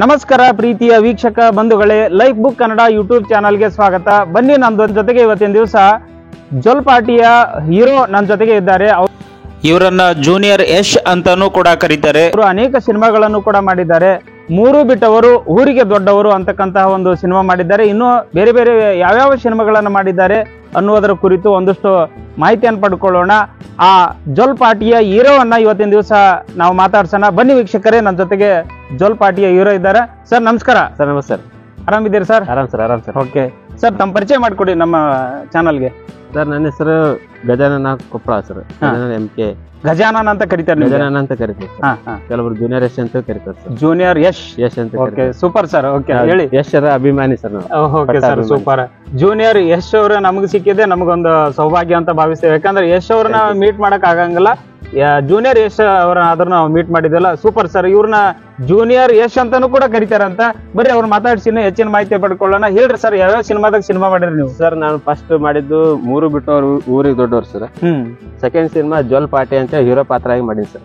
ನಮಸ್ಕಾರ ಪ್ರೀತಿಯ ವೀಕ್ಷಕ ಬಂಧುಗಳೇ, ಲೈಫ್ ಬುಕ್ ಕನ್ನಡ ಯೂಟ್ಯೂಬ್ ಚಾನಲ್ಗೆ ಸ್ವಾಗತ. ಬನ್ನಿ, ನನ್ನ ಜೊತೆಗೆ ಇವತ್ತಿನ ದಿವಸ ಜೊಲ್ ಪಾರ್ಟಿಯ ಹೀರೋ ನನ್ನ ಜೊತೆಗೆ ಇದ್ದಾರೆ. ಇವರನ್ನ ಜೂನಿಯರ್ ಯಶ್ ಅಂತಾನೂ ಕೂಡ ಕರೀತಾರೆ. ಅವರು ಅನೇಕ ಸಿನಿಮಾಗಳನ್ನು ಕೂಡ ಮಾಡಿದ್ದಾರೆ. ಮೂರು ಬಿಟ್ಟವರು ಊರಿಗೆ ದೊಡ್ಡವರು ಅಂತಕ್ಕಂತಹ ಒಂದು ಸಿನಿಮಾ ಮಾಡಿದ್ದಾರೆ. ಇನ್ನು ಬೇರೆ ಬೇರೆ ಯಾವ್ಯಾವ ಸಿನಿಮಾಗಳನ್ನು ಮಾಡಿದ್ದಾರೆ ಅನ್ನುವುದರ ಕುರಿತು ಒಂದಷ್ಟು ಮಾಹಿತಿಯನ್ನು ಪಡ್ಕೊಳ್ಳೋಣ. ಆ ಜೊಲ್ ಪಾರ್ಟಿಯ ಹೀರೋವನ್ನ ಇವತ್ತಿನ ದಿವಸ ನಾವು ಮಾತಾಡ್ಸೋಣ. ಬನ್ನಿ ವೀಕ್ಷಕರೇ, ನನ್ನ ಜೊತೆಗೆ ಜೊಲ್ ಪಾರ್ಟಿಯ ಹೀರೋ ಇದ್ದಾರೆ. ಸರ್ ನಮಸ್ಕಾರ. ಸರ್ ನಮಸ್ಕಾರ. ಆರಾಮಿದ್ದೀರಿ ಸರ್? ಆರಾಮ್ ಸರ್, ಆರಾಮ್ ಸರ್. ಓಕೆ ಸರ್, ತಮ್ಮ ಪರಿಚಯ ಮಾಡಿಕೊಡಿ ನಮ್ಮ ಚಾನಲ್ಗೆ. ಸರ್ ನನ್ನ ಹೆಸರು ಗಜಾನನ ಕೊಪ್ಪಳ ಸರ್. ಗಜಾನನ MK. ಗಜಾನನ್ ಅಂತ ಕರೀತಾರೆ. ಗಜಾನನ ಅಂತ ಕರಿತೀವಿ. ಕೆಲವರು ಜೂನಿಯರ್ ಯಶ್ ಅಂತ ಕರೀತಾರೆ ಸರ್. ಜೂನಿಯರ್ ಯಶ್. ಯಶ್ ಅಂತ. Okay, super sir. ಓಕೆ, ಹೇಳಿ. ಯಶ್ ಅಭಿಮಾನಿ ಸರ್ ನಾವು. Okay sir, super. Junior Yash ಅವರು ನಮಗೆ ಸಿಕ್ಕಿದೆ ನಮಗೊಂದು ಸೌಭಾಗ್ಯ ಅಂತ ಭಾವಿಸ್ತೇವೆ. ಯಾಕಂದ್ರೆ ಯಶ್ ಅವ್ರನ್ನ ಮೀಟ್ ಮಾಡಕ್ ಆಗಂಗಿಲ್ಲ. ಜೂನಿಯರ್ ಯಶ್ ಅವ್ರ ಆದ್ರೂ ನಾವು ಮೀಟ್ ಮಾಡಿದ್ವಲ್ಲ. Super sir. ಇವ್ರನ್ನ ಜೂನಿಯರ್ ಯಶ್ ಅಂತಾನು ಕೂಡ ಕರೀತಾರಂತ. ಬರೀ ಅವ್ರ ಮಾತಾಡ್ಸಿನ ಹೆಚ್ಚಿನ ಮಾಹಿತಿ ಪಡ್ಕೊಳ್ಳೋಣ. ಹೇಳ್ರಿ ಸರ್, ಯಾವ್ಯಾವ ಸಿನಿಮಾದಾಗ ಸಿನಿಮಾ ಮಾಡಿರಿ ನೀವು? ಸರ್ ನಾನು ಫಸ್ಟ್ ಮಾಡಿದ್ದು ಮೂರು ಬಿಟ್ಟವ್ರು ಊರಿಗೆ ದೊಡ್ಡವ್ರು ಸರ್. ಸೆಕೆಂಡ್ ಸಿನಿಮಾ ಜೊಲ್ ಪಾರ್ಟಿ ಅಂತ ಹೀರೋ ಪಾತ್ರ ಆಗಿ ಮಾಡಿದ್ವಿ ಸರ್.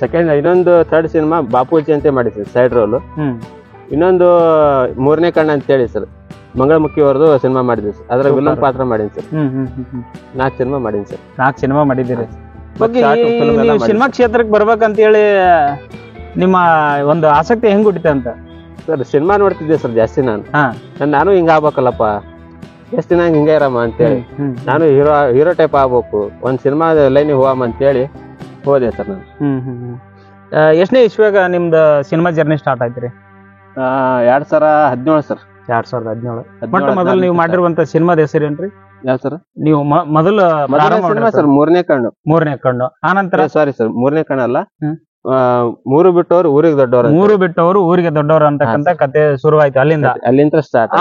ಸೆಕೆಂಡ್ ಇನ್ನೊಂದು ಥರ್ಡ್ ಸಿನಿಮಾ ಬಾಪೂಜಿ ಅಂತ ಮಾಡಿದ್ವಿ ಸೈಡ್ ರೋಲ್. ಇನ್ನೊಂದು ಮೂರನೇ ಕಣ್ಣ ಅಂತ ಹೇಳಿ ಸರ್, ಮಂಗಳಮುಖಿ ಅವ್ರದ್ದು ಸಿನಿಮಾ ಮಾಡಿದ್ವಿ ಸರ್. ಅದ್ರ ವಿಲನ್ ಪಾತ್ರ ಮಾಡೀನಿ ಸರ್. 4 ಸಿನಿಮಾ ಮಾಡೀನಿ ಸರ್. 4 ಸಿನಿಮಾ ಮಾಡಿದ್ದೀರಿ. ಸಿನಿಮಾ ಕ್ಷೇತ್ರಕ್ಕೆ ಬರ್ಬೇಕಂತ ಹೇಳಿ ನಿಮ್ಮ ಒಂದು ಆಸಕ್ತಿ ಹೆಂಗ್ ಹುಟ್ಟಿತ ಅಂತ? ಸರ್ ಸಿನಿಮಾ ನೋಡ್ತಿದ್ದೆ ಸರ್ ಜಾಸ್ತಿ. ನಾನು ಹಿಂಗ ಆಗ್ಬೇಕಲ್ಲಪ್ಪ, ಎಷ್ಟು ದಿನ ಹಿಂಗ ಇರಮ್ಮ ಅಂತೇಳಿ ನಾನು ಹೀರೋ ಟೈಪ್ ಆಗ್ಬೇಕು, ಒಂದ್ ಸಿನಿಮಾ ಲೈನ್ ಹೋಗಮ್ಮ ಅಂತೇಳಿ ಹೋದೆ ಸರ್ ನಾನು. ಎಷ್ಟನೇ ಇಸ್ವಿಯಾಗ ನಿಮ್ದು ಸಿನಿಮಾ ಜರ್ನಿ ಸ್ಟಾರ್ಟ್ ಆಯ್ತ್ರಿ? 2017 ಸರ್. 2017. ಮೊದಲು ನೀವು ಮಾಡಿರುವಂತ ಸಿನಿಮಾದ ಹೆಸರೇನ್ರಿ? ಯಾವ ಸರ್? ನೀವು ಮೊದಲು ಸರ್ ಮೂರನೇ ಕಣ್ಣು. ಮೂರನೇ ಕಣ್ಣು. ಆನಂತರ ಸಾರಿ ಸರ್, ಮೂರನೇ ಕಣ್ಣು ಅಲ್ಲ, ಮೂರು ಬಿಟ್ಟವ್ರು ಊರಿಗೆ ದೊಡ್ಡವರು. ಮೂರು ಬಿಟ್ಟವರು ಊರಿಗೆ ದೊಡ್ಡವರು ಅಂತಕ್ಕಂತ ಕತೆ ಶುರುವಾಯ್ತು ಅಲ್ಲಿಂದ ಸ್ಟಾರ್ಟ್.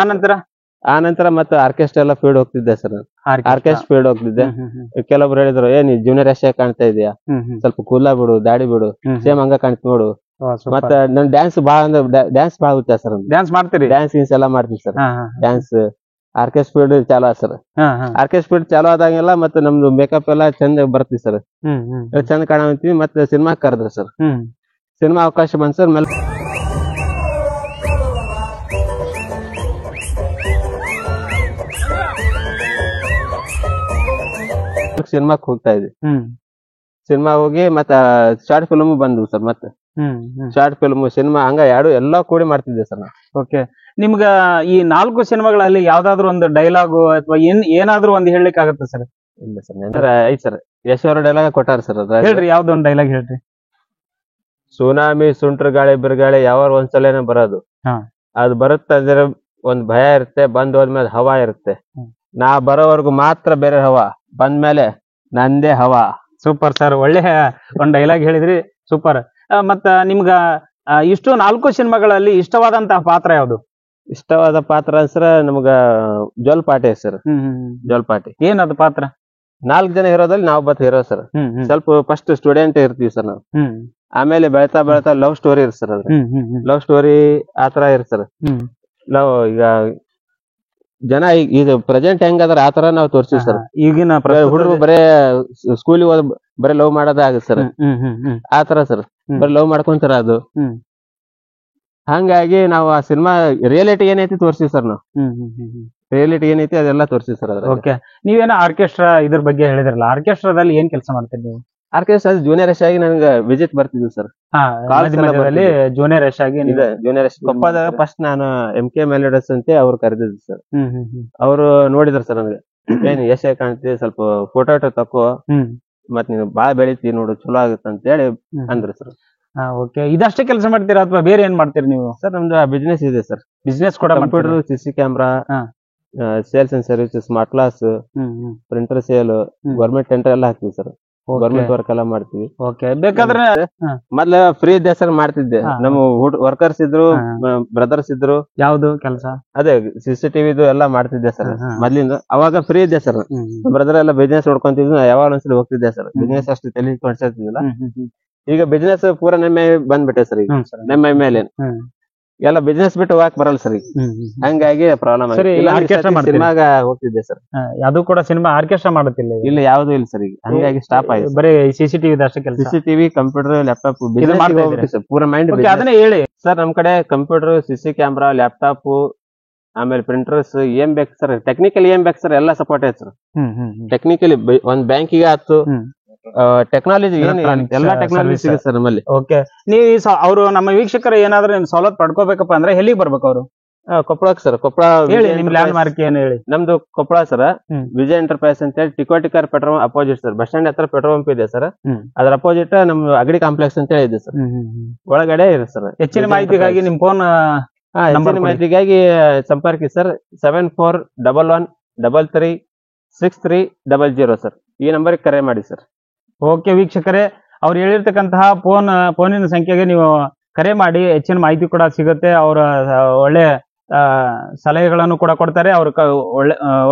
ಆನಂತರ ಮತ್ತೆ ಆರ್ಕೆಸ್ಟ್ರಾ ಎಲ್ಲ ಫೀಲ್ಡ್ ಹೋಗ್ತಿದ್ದೆ ಸರ್. ಆರ್ಕೆಸ್ಟ್ರಾ ಫೀಲ್ಡ್ ಹೋಗ್ತಿದ್ದೆ. ಕೆಲವೊಬ್ರು ಹೇಳಿದ್ರು, ನೀ ಜೂನಿಯರ್ ಯಶ್ ಕಾಣ್ತಾ ಇದೆಯಾ, ಸ್ವಲ್ಪ ಕೂಲ ಬಿಡು, ದಾಡಿ ಬಿಡು, ಸೇಮ್ ಹಂಗ ಕಾಣ್ತಿ ನೋಡು. ಮತ್ತೆ ನನ್ ಡ್ಯಾನ್ಸ್ ಬಾಳ ಹುಚ್ಚ ಸರ್. ಡ್ಯಾನ್ಸ್ ಮಾಡ್ತೀರಿ? ಡ್ಯಾನ್ಸ್ ಗೀನ್ಸ್ ಎಲ್ಲ ಮಾಡ್ತೀನಿ ಸರ್. ಡ್ಯಾನ್ಸ್ ಆರ್ಕೆಸ್ಟ್ರಾ ಫೀಲ್ಡ್ ಚಾಲು ಆದ ಸರ್. ಆರ್ಕೆಸ್ಟ್ರಾ ಫೀಲ್ಡ್ ಚಾಲು ಆದಂಗೆಲ್ಲ ಮತ್ತೆ ನಮ್ದು ಮೇಕಪ್ ಎಲ್ಲ ಚಂದ ಬರ್ತೀವಿ ಸರ್. ಚಂದ ಕಾಣಂತೀವಿ. ಮತ್ತೆ ಸಿನಿಮಾ ಕರೆದ್ರು ಸರ್. ಸಿನಿಮಾ ಅವಕಾಶ ಬಂದ್ ಸರ್. ಮೇಲೆ ಸಿನಿಮಾಕ್ ಹೋಗ್ತಾ ಇದ್ವಿ. ಸಿನಿಮಾ ಹೋಗಿ ಮತ್ತೆ ಶಾರ್ಟ್ ಫಿಲ್ಮ್ ಬಂದ್ವು ಸರ್. ಮತ್ತೆ ಶಾರ್ಟ್ ಫಿಲ್ಮ್, ಸಿನಿಮಾ ಹಂಗ ಎಲ್ಲಾ ಕೂಡಿ ಮಾಡ್ತಿದ್ದೆ ಸರ್ ನಾವು. ಓಕೆ, ನಿಮ್ಗ ಈ 4 ಸಿನಿಮಾಗಳಲ್ಲಿ ಯಾವ್ದಾದ್ರು ಒಂದು ಡೈಲಾಗು ಅಥವಾ ಏನಾದ್ರು ಒಂದು ಹೇಳಲಿಕ್ಕೆ ಆಗತ್ತೆ ಸರ್? ಇಲ್ಲ ಸರ್, ಐತ್ ಸರ್. ಯಶ್ ಅವರ ಡೈಲಾಗ್ ಕೊಟ್ಟಾರ ಸರ್. ಹೇಳ್ರಿ, ಯಾವ್ದು ಒಂದು ಡೈಲಾಗ್ ಹೇಳ್ರಿ. ಸುನಾಮಿ, ಸುಂಟ್ರ ಗಾಳಿ, ಬಿರುಗಾಳಿ ಯಾವಾಗ ಒಂದ್ಸಲೇನೆ ಬರೋದು. ಅದು ಬರುತ್ತಂದ್ರೆ ಒಂದ್ ಭಯ ಇರುತ್ತೆ, ಬಂದ್ ಹೋದ್ಮೇಲೆ ಹವಾ ಇರುತ್ತೆ. ನಾ ಬರೋವರೆಗೂ ಮಾತ್ರ ಬೇರೆ ಹವಾ, ಬಂದ್ಮೇಲೆ ನಂದೇ ಹವಾ. ಸೂಪರ್ ಸರ್, ಒಳ್ಳೆ ಒಂದ್ ಡೈಲಾಗ್ ಹೇಳಿದ್ರಿ. ಸೂಪರ್. ಮತ್ತ ನಿಮ್ಗ ಇಷ್ಟು 4 ಸಿನಿಮಾಗಳಲ್ಲಿ ಇಷ್ಟವಾದಂತಹ ಪಾತ್ರ ಯಾವ್ದು? ಇಷ್ಟವಾದ ಪಾತ್ರ ಸರ್ ನಮ್ಗ ಜೊಲ್ ಪಾರ್ಟಿ ಸರ್. ಜೊಲ್ ಪಾರ್ಟಿ ಏನದು ಪಾತ್ರ? 4 ಜನ ಹೀರೋದಲ್ಲಿ ನಾವು ಬತ್ ಹೀರೋ ಸರ್. ಸ್ವಲ್ಪ ಫಸ್ಟ್ ಸ್ಟೂಡೆಂಟ್ ಇರ್ತೀವಿ ಸರ್ ನಾವು. ಆಮೇಲೆ ಬೆಳತಾ ಬೆಳತಾ ಲವ್ ಸ್ಟೋರಿ ಇರ್ ಸರ್. ಅದ್ರ ಲವ್ ಸ್ಟೋರಿ ಆತರ ಇರ್ ಸರ್. ಲವ್ ಈಗ ಜನ ಈಗ ಪ್ರೆಸೆಂಟ್ ಹೆಂಗದ್ರ ಆತರ ನಾವ್ ತೋರ್ಸಿವಿ ಸರ್. ಈಗಿನ ಹುಡುಗರು ಬರೇ ಸ್ಕೂಲಿಗೆ ಹೋದ್ ಬರೇ ಲವ್ ಮಾಡೋದ ಆಗತ್ ಸರ್. ಆತರ ಸರ್, ಬರೀ ಲವ್ ಮಾಡ್ಕೊಂತಾರ ಅದು. ಹಂಗಾಗಿ ನಾವು ಆ ಸಿನಿಮಾ ರಿಯಾಲಿಟಿ ಏನೈತಿ ತೋರ್ಸಿವಿ ಸರ್. ನಾವು ರಿಯಾಲಿಟಿ ಏನೈತಿ ಅದೆಲ್ಲ ತೋರ್ಸಿವಿ ಸರ್. ಓಕೆ, ನೀವೇನೋ ಆರ್ಕೆಸ್ಟ್ರಾ ಇದ್ರ ಬಗ್ಗೆ ಹೇಳಿದ್ರಲ್ಲ, ಆರ್ಕೆಸ್ಟ್ರಾದಲ್ಲಿ ಏನ್ ಕೆಲಸ ಮಾಡ್ತೀರಿ ನೀವು? ಆರ್ಕೆಸ್ಟ್ರಾ ಜೂನಿಯರ್ ಯಶ್ ಆಗಿ ನನಗೆ ವಿಸಿಟ್ ಬರ್ತಿದ್ವಿ ಸರ್. ಜೂನಿಯರ್ ಯಶ್ ಆಗಿ ಜೂನಿಯರ್ ಯಶ್ ಕೊಪ್ಪದಾಗ ಫಸ್ಟ್ ನಾನು MK ಮೆಲೋಡಿಸ್ ಅಂತ ಅವ್ರು ಕರೆದಿದ್ರು ಸರ್. ಅವ್ರು ನೋಡಿದ್ರ ಸರ್ ನನಗೆ, ಏನ್ ಯಶ್ ಕಾಣ್ತಿ, ಸ್ವಲ್ಪ ಫೋಟೋ ತಕೋ, ಮತ್ ನೀನು ಬಾಳ ಬೆಳಿತಿ ನೋಡು, ಚಲೋ ಆಗುತ್ತೆ ಅಂತ ಹೇಳಿ ಅಂದ್ರು ಸರ್. ಓಕೆ, ಇದಷ್ಟೇ ಕೆಲಸ ಮಾಡ್ತೀರಾ ಅಥವಾ ಬೇರೆ ಏನ್ ಮಾಡ್ತೀರಿ ನೀವು? ಸರ್ ನಮ್ದು ಬಿಸ್ನೆಸ್ ಇದೆ ಸರ್. ಬಿಸ್ನೆಸ್ ಕೂಡ computer, CC camera, sales and services, smart class, printer sale, government tender ಎಲ್ಲ ಹಾಕ್ತಿವಿ ಸರ್. ಗೌರ್ಮೆಂಟ್ ವರ್ಕ್ ಎಲ್ಲ ಮಾಡ್ತೀವಿ. ಓಕೆ, ಬೇಕಾದ್ರೆ ಮೊದ್ಲ ಫ್ರೀ ಇದ್ದೆ ಸರ್, ಮಾಡ್ತಿದ್ದೆ. ನಮ್ಮ ವರ್ಕರ್ಸ್ ಇದ್ರು, ಬ್ರದರ್ಸ್ ಇದ್ರು. ಯಾವ್ದು ಕೆಲಸ? ಅದೇ CCTV ಎಲ್ಲ ಮಾಡ್ತಿದ್ದೆ ಸರ್ ಮೊದ್ಲಿಂದ. ಅವಾಗ ಫ್ರೀ ಇದ್ದೆ ಸರ್. ಬ್ರದರ್ ಎಲ್ಲ ಬಿಸ್ನೆಸ್ ನೋಡ್ಕೊಂತಿದ್ವಿ. ಯಾವಾಗ ಒಂದ್ಸಲ ಹೋಗ್ತಿದ್ದೆ ಸರ್. ಬಿಸ್ನೆಸ್ ಅಷ್ಟು ತಲೆ ಕೊಡ್ಸಿರ್ತಿದ್ದಿಲ್ಲ. ಈಗ ಬಿಸ್ನೆಸ್ ಪೂರಾ ನಮ್ಮ ಬಂದ್ಬಿಟ್ಟೆ ಸರ್. ಈಗ ನಮ್ಮ ಮೇಲೆ ಎಲ್ಲ ಬಿಸ್ನೆಸ್ ಬಿಟ್ಟು ಹೋಗಕ್ ಬರಲ್ಲ ಸರ್ ಈಗ. ಹಂಗಾಗಿ ಪ್ರಾಬ್ಲಮ್ ಸರಿ, orchestra ಮಾಡ್ತೀರಿ? ಸಿನಿಮಾಗ ಹೋಗ್ತಿದ್ದೆ ಸರ್. ಅದು ಕೂಡ ಸಿನಿಮಾ ಆರ್ಕೆಸ್ಟ್ರಾ ಮಾಡುತ್ತಿಲ್ಲ ಈಗ. ಇಲ್ಲಿ ಯಾವ್ದು ಇಲ್ಲ ಸರ್ ಈಗ, ಹಂಗಾಗಿ ಸ್ಟಾಪ್ ಆಯ್ತು. ಬರೀ CCTV ಅಷ್ಟೇ ಕೆಲಸ. CCTV, ಕಂಪ್ಯೂಟರ್, ಲ್ಯಾಪ್ಟಾಪ್ ಮಾಡ್ತಾ ಇದ್ದೀರಿ? ಸರ್. ಪೂರ ಮೈಂಡ್ ಅದನ್ನೇ ಹೇಳಿ ಸರ್. ನಮ್ ಕಡೆ ಕಂಪ್ಯೂಟರ್, CC ಕ್ಯಾಮ್ರಾ, ಲ್ಯಾಪ್ಟಾಪ್, ಆಮೇಲೆ ಪ್ರಿಂಟರ್ಸ್ ಏನ್ ಬೇಕು ಸರ್, ಟೆಕ್ನಿಕಲ್ ಏನ್ ಬೇಕು ಸರ್, ಎಲ್ಲ ಸಪೋರ್ಟ್ ಐತೆ ಸರ್. ಟೆಕ್ನಿಕಲಿ ಒಂದ್ ಬ್ಯಾಂಕಿಗೆ ಆಯ್ತು, ಟೆಕ್ನಾಲಜಿ ಏನ್ ಎಲ್ಲಾ ಟೆಕ್ನಾಲಜಿ ಸಿಗುತ್ತೆ ಸರ್ ನಮ್ಮಲ್ಲಿ. ಓಕೆ, ನೀವು ಅವರು ನಮ್ಮ ವೀಕ್ಷಕರು ಏನಾದ್ರು ಸವಲತ್ತು ಪಡ್ಕೋಬೇಕಪ್ಪ ಅಂದ್ರೆ ಎಲ್ಲಿಗೆ ಬರ್ಬೇಕು ಅವರು? ಕೊಪ್ಪಳಕ್ಕೆ ಸರ್. ಕೊಪ್ಪಳ ಹೇಳಿ, ನಿಮ್ ಲ್ಯಾಂಡ್ ಮಾರ್ಕ್ ಏನು ಹೇಳಿ. ನಮ್ದು ಕೊಪ್ಪಳ ಸರ್, ವಿಜಯ್ ಎಂಟರ್ಪ್ರೈಸ್ ಅಂತ ಹೇಳಿ Tikotikar petrol opposite sir. Bus stand ಹತ್ರ ಪೆಟ್ರೋಲ್ ಪಂಪ್ ಇದೆ ಸರ್. ಅದ್ರ ಅಪೋಸಿಟ್ ನಮ್ ಅಗಡಿ ಕಾಂಪ್ಲೆಕ್ಸ್ ಅಂತ ಹೇಳಿ ಇದೆ ಸರ್. ಒಳಗಡೆ ಇದೆ ಸರ್. ಹೆಚ್ಚಿನ ಮಾಹಿತಿಗಾಗಿ ನಿಮ್ ಫೋನ್ ಮಾಹಿತಿಗಾಗಿ ಸಂಪರ್ಕಿ ಸರ್. 7411336300 ಸರ್. ಈ ನಂಬರ್ಗೆ ಕರೆ ಮಾಡಿ ಸರ್. ಓಕೆ ವೀಕ್ಷಕರೇ, ಅವ್ರು ಹೇಳಿರ್ತಕ್ಕಂತಹ ಫೋನಿನ ಸಂಖ್ಯೆಗೆ ನೀವು ಕರೆ ಮಾಡಿ, ಹೆಚ್ಚಿನ ಮಾಹಿತಿ ಕೂಡ ಸಿಗುತ್ತೆ. ಅವರ ಒಳ್ಳೆ ಸಲಹೆಗಳನ್ನು ಕೂಡ ಕೊಡ್ತಾರೆ. ಅವರು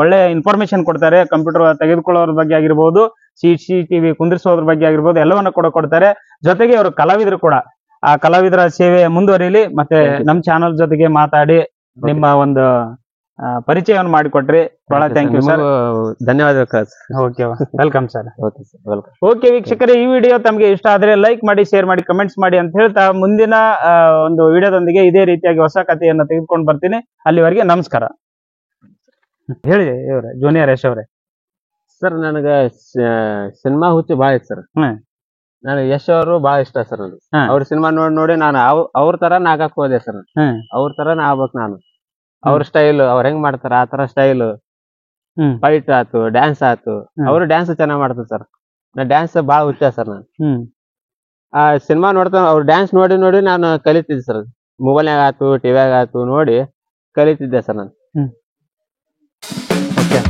ಒಳ್ಳೆ ಇನ್ಫಾರ್ಮೇಶನ್ ಕೊಡ್ತಾರೆ. ಕಂಪ್ಯೂಟರ್ ತೆಗೆದುಕೊಳ್ಳೋದ್ರ ಬಗ್ಗೆ ಆಗಿರ್ಬೋದು, CCTV ಕುಂದಿರಿಸೋದ್ರ ಬಗ್ಗೆ ಆಗಿರ್ಬೋದು, ಎಲ್ಲವನ್ನ ಕೂಡ ಕೊಡ್ತಾರೆ. ಜೊತೆಗೆ ಅವರು ಕಲಾವಿದರು ಕೂಡ. ಆ ಕಲಾವಿದರ ಸೇವೆ ಮುಂದುವರಿಯಲಿ. ಮತ್ತೆ ನಮ್ಮ ಚಾನಲ್ ಜೊತೆಗೆ ಮಾತಾಡಿ ನಿಮ್ಮ ಒಂದು ಪರಿಚಯವನ್ನು ಮಾಡಿಕೊಟ್ರಿ. ಬಹಳ ಥ್ಯಾಂಕ್ ಯು ಸರ್. ಧನ್ಯವಾದಗಳು. Okay, welcome sir. Okay sir, welcome. Okay ವೀಕ್ಷಕರೇ, ಈ ವಿಡಿಯೋ ತಮಗೆ ಇಷ್ಟ ಆದ್ರೆ ಲೈಕ್ ಮಾಡಿ, ಶೇರ್ ಮಾಡಿ, ಕಮೆಂಟ್ಸ್ ಮಾಡಿ ಅಂತ ಹೇಳ್ತಾ ಮುಂದಿನ ಒಂದು ವಿಡಿಯೋದೊಂದಿಗೆ ಇದೇ ರೀತಿಯಾಗಿ ಹೊಸ ಕಥೆಯನ್ನು ತೆಗೆದುಕೊಂಡು ಬರ್ತೀನಿ. ಅಲ್ಲಿವರೆಗೆ ನಮಸ್ಕಾರ. ಹೇಳಿ ಇವ್ರೆ, ಜೂನಿಯರ್ ಯಶ್ ಅವರೇ. ಸರ್, ನನಗ ಸಿನಿಮಾ ಹುಚ್ಚು ಬಾಳ ಐತಿ ಸರ್. ನಾನು ಯಶ್ ಅವರು ಬಾಳ ಇಷ್ಟ ಸರ್. ನನಗೆ ಅವ್ರ ಸಿನಿಮಾ ನೋಡಿ ನಾನು ಅವ್ರ ತರ ನಾಗಕ್ ಹೋದೆ ಸರ್. ಅವ್ರ ತರ ನಾ ಆಗ್ಬೇಕು ನಾನು. ಅವ್ರ ಸ್ಟೈಲ್, ಅವ್ರ ಹೆಂಗ್ ಮಾಡ್ತಾರ ಆ ತರ ಸ್ಟೈಲ್, ಫೈಟ್ ಆತು, ಡ್ಯಾನ್ಸ್ ಆತು. ಅವ್ರು ಡ್ಯಾನ್ಸ್ ಚೆನ್ನಾಗ್ ಮಾಡ್ತಾರೆ ಸರ್. ನಾ ಡ್ಯಾನ್ಸ್ ಬಾಳ ಹುಚ್ಚ ಸರ್. ನಾನು ಆ ಸಿನಿಮಾ ನೋಡ್ತಾ ಅವ್ರ ಡ್ಯಾನ್ಸ್ ನೋಡಿ ನೋಡಿ ನಾನು ಕಲಿತಿದ್ದೆ ಸರ್. ಮೊಬೈಲ್ನಾಗ ಆತು, ಟಿವಿಯಾಗ ಆತು ನೋಡಿ ಕಲಿತಿದ್ದೆ ಸರ್ ನಾನು. ಓಕೆ.